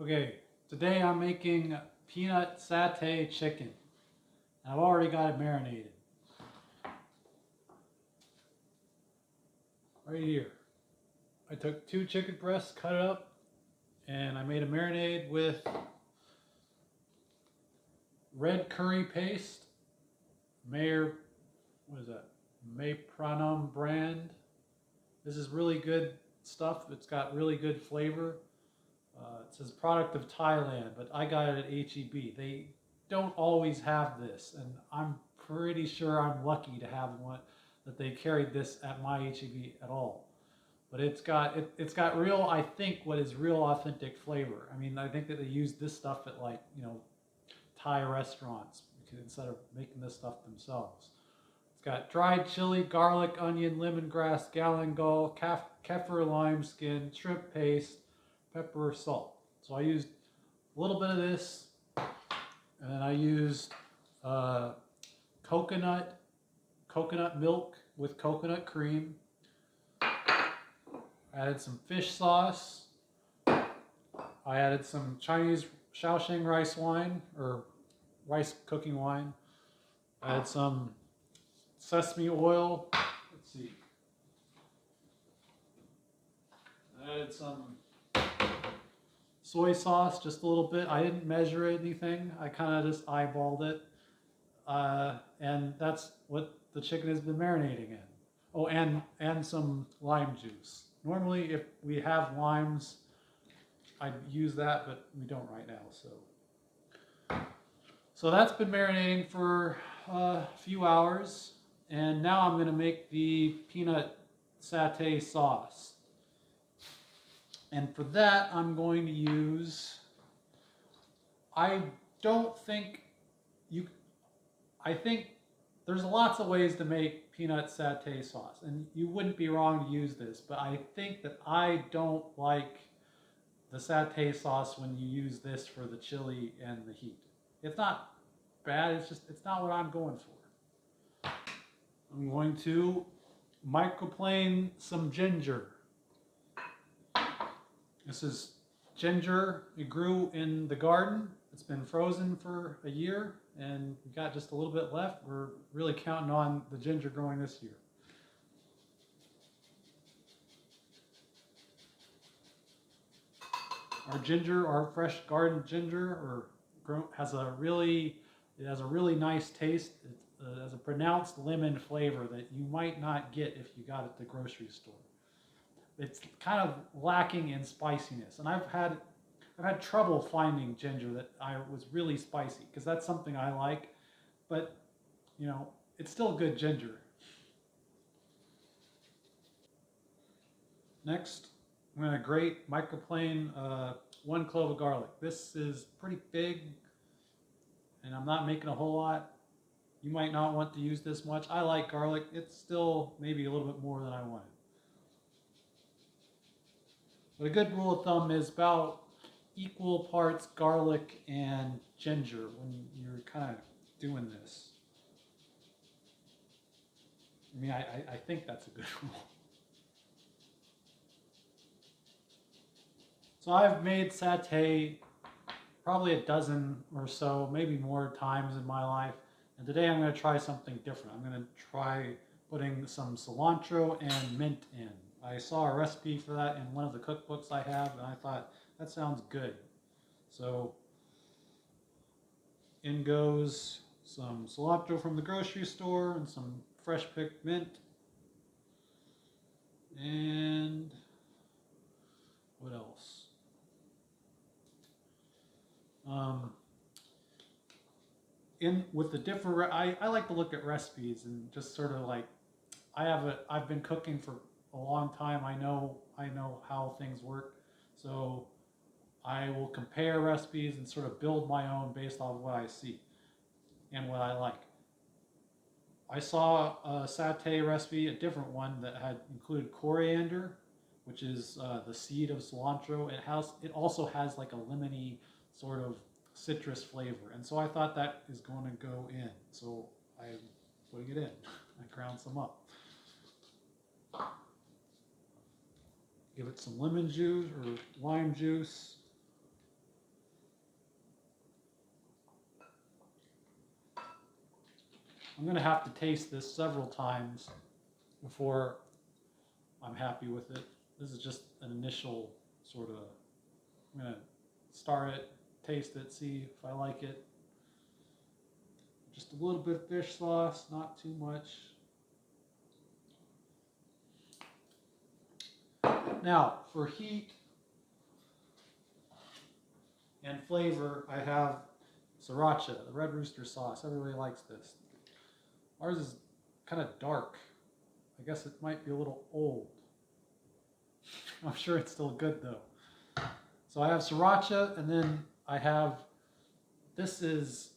Okay, today I'm making peanut satay chicken. I've already got it marinated right here. I took 2 chicken breasts, cut it up, and I made a marinade with red curry paste, Mayor, what is that? Maypranam brand. This is really good stuff. It's got really good flavor. It says product of Thailand, but I got it at HEB. They don't always have this, and I'm pretty sure I'm lucky to have one that they carried this at my HEB at all. But it's got real, I think, what is real authentic flavor. I mean, I think that they use this stuff at, like, Thai restaurants instead of making this stuff themselves. It's got dried chili, garlic, onion, lemongrass, galangal, kefir lime skin, shrimp paste, pepper, salt. So I used a little bit of this, and then I used uh, coconut milk with coconut cream. I added some fish sauce. I added some Chinese Shaoxing rice wine, or rice cooking wine. I added some sesame oil. Let's see. I added some soy sauce, just a little bit. I didn't measure anything. I kind of just eyeballed it. And that's what the chicken has been marinating in. Oh, and some lime juice. Normally, if we have limes, I'd use that, but we don't right now. So that's been marinating for a few hours, and now I'm going to make the peanut satay sauce. And for that, I'm going to use. I don't think you. I think there's lots of ways to make peanut satay sauce, and you wouldn't be wrong to use this, but I think that I don't like the satay sauce when you use this for the chili and the heat. It's not bad, it's not what I'm going for. I'm going to microplane some ginger. This is ginger. It grew in the garden. It's been frozen for a year, and we got just a little bit left. We're really counting on the ginger growing this year. Our ginger, our fresh garden ginger, has a really nice taste. It has a pronounced lemon flavor that you might not get if you got it at the grocery store. It's kind of lacking in spiciness, and I've had trouble finding ginger that I was really spicy, because that's something I like, but it's still good ginger. Next, I'm going to grate microplane 1 clove of garlic. This is pretty big, and I'm not making a whole lot. You might not want to use this much. I like garlic. It's still maybe a little bit more than I wanted. But a good rule of thumb is about equal parts garlic and ginger when you're kind of doing this. I mean, I think that's a good rule. So I've made satay probably a dozen or so, maybe more times in my life. And today I'm going to try something different. I'm going to try putting some cilantro and mint in. I saw a recipe for that in one of the cookbooks I have, and I thought, that sounds good. So in goes some cilantro from the grocery store and some fresh picked mint. And what else? In with the different, I like to look at recipes and just sort of like, I've been cooking for a long time. I know how things work, so I will compare recipes and sort of build my own based on what I see and what I like. I saw a satay recipe, a different one that had included coriander, which is the seed of cilantro. It also has like a lemony sort of citrus flavor, and so I thought that is going to go in. So I'm putting it in. I ground some up. Give it some lemon juice or lime juice. I'm gonna have to taste this several times before I'm happy with it. This is just an initial sort of, I'm gonna start it, taste it, see if I like it. Just a little bit of fish sauce, not too much. Now, for heat and flavor, I have sriracha, the red rooster sauce. Everybody likes this. Ours is kind of dark. I guess it might be a little old. I'm sure it's still good though. So I have sriracha, and then I have, this is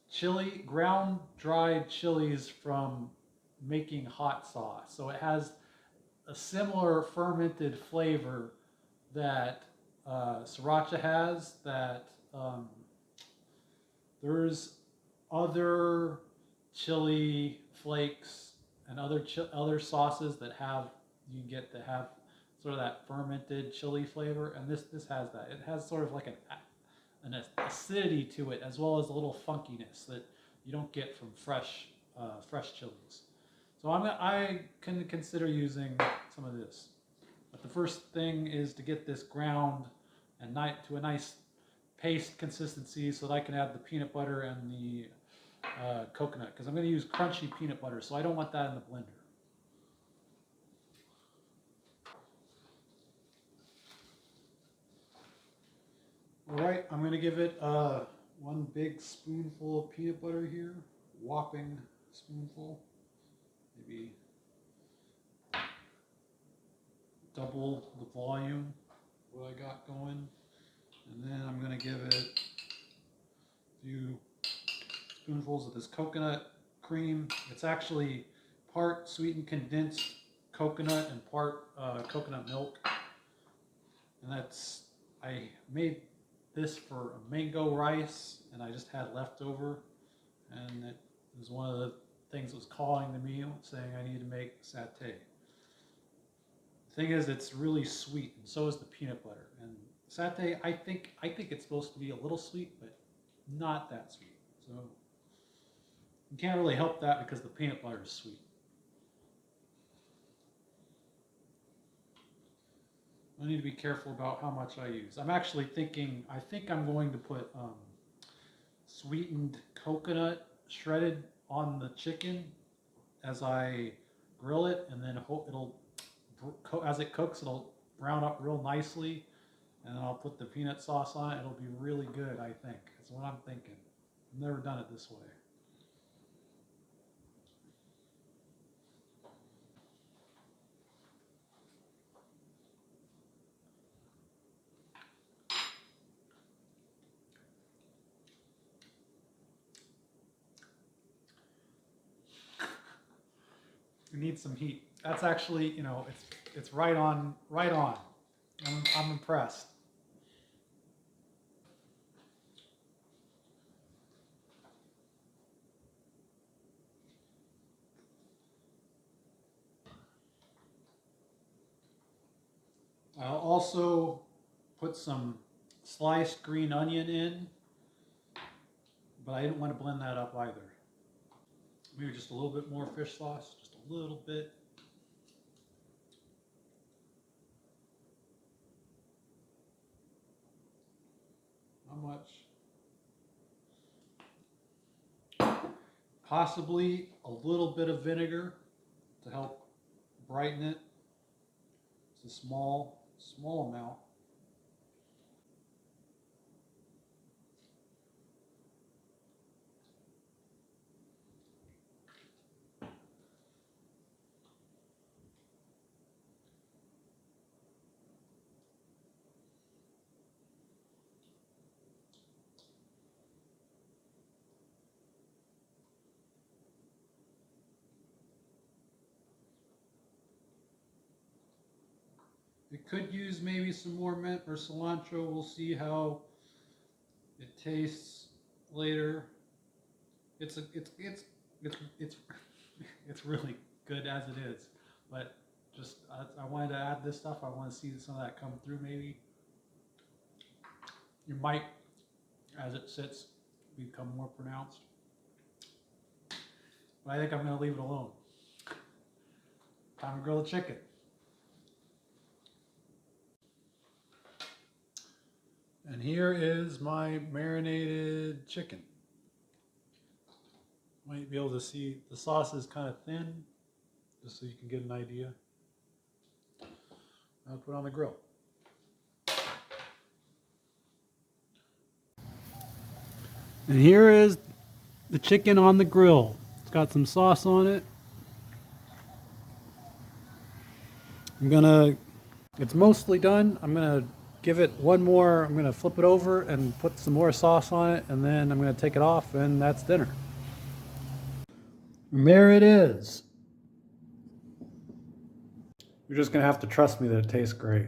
chili, ground dried chilies from making hot sauce. So it has a similar fermented flavor that sriracha has, that there's other chili flakes and other sauces that have, you can get that have sort of that fermented chili flavor, and this has that. It has sort of like an acidity to it, as well as a little funkiness that you don't get from fresh chilies. So I can consider using some of this. But the first thing is to get this ground and to a nice paste consistency so that I can add the peanut butter and the coconut, because I'm going to use crunchy peanut butter, so I don't want that in the blender. All right, I'm going to give it one big spoonful of peanut butter here, whopping spoonful, maybe double the volume what I got going, and then I'm going to give it a few spoonfuls of this coconut cream. It's actually part sweetened condensed coconut and part coconut milk, and I made this for a mango rice, and I just had leftover, and it was one of the things that was calling to me saying I need to make satay. The thing is, it's really sweet, and so is the peanut butter. And satay, I think it's supposed to be a little sweet, but not that sweet. So you can't really help that because the peanut butter is sweet. I need to be careful about how much I use. I'm actually thinking, I think I'm going to put sweetened coconut shredded on the chicken as I grill it, and then as it cooks, it'll brown up real nicely, and then I'll put the peanut sauce on it. It'll be really good, I think. That's what I'm thinking. I've never done it this way. You need some heat. That's actually, it's right on, right on. I'm impressed. I'll also put some sliced green onion in, but I didn't want to blend that up either. Maybe just a little bit more fish sauce, just a little bit. Not much. Possibly a little bit of vinegar to help brighten it. It's a small amount. It could use maybe some more mint or cilantro. We'll see how it tastes later. It's it's really good as it is, but just I wanted to add this stuff. I want to see some of that come through. Maybe you might, as it sits, become more pronounced. But I think I'm going to leave it alone. Time to grill the chicken. And here is my marinated chicken. Might be able to see the sauce is kind of thin, just so you can get an idea. I'll put it on the grill. And here is the chicken on the grill. It's got some sauce on it. It's mostly done. I'm gonna give it one more, I'm gonna flip it over and put some more sauce on it, and then I'm gonna take it off, and that's dinner. And there it is. You're just gonna have to trust me that it tastes great.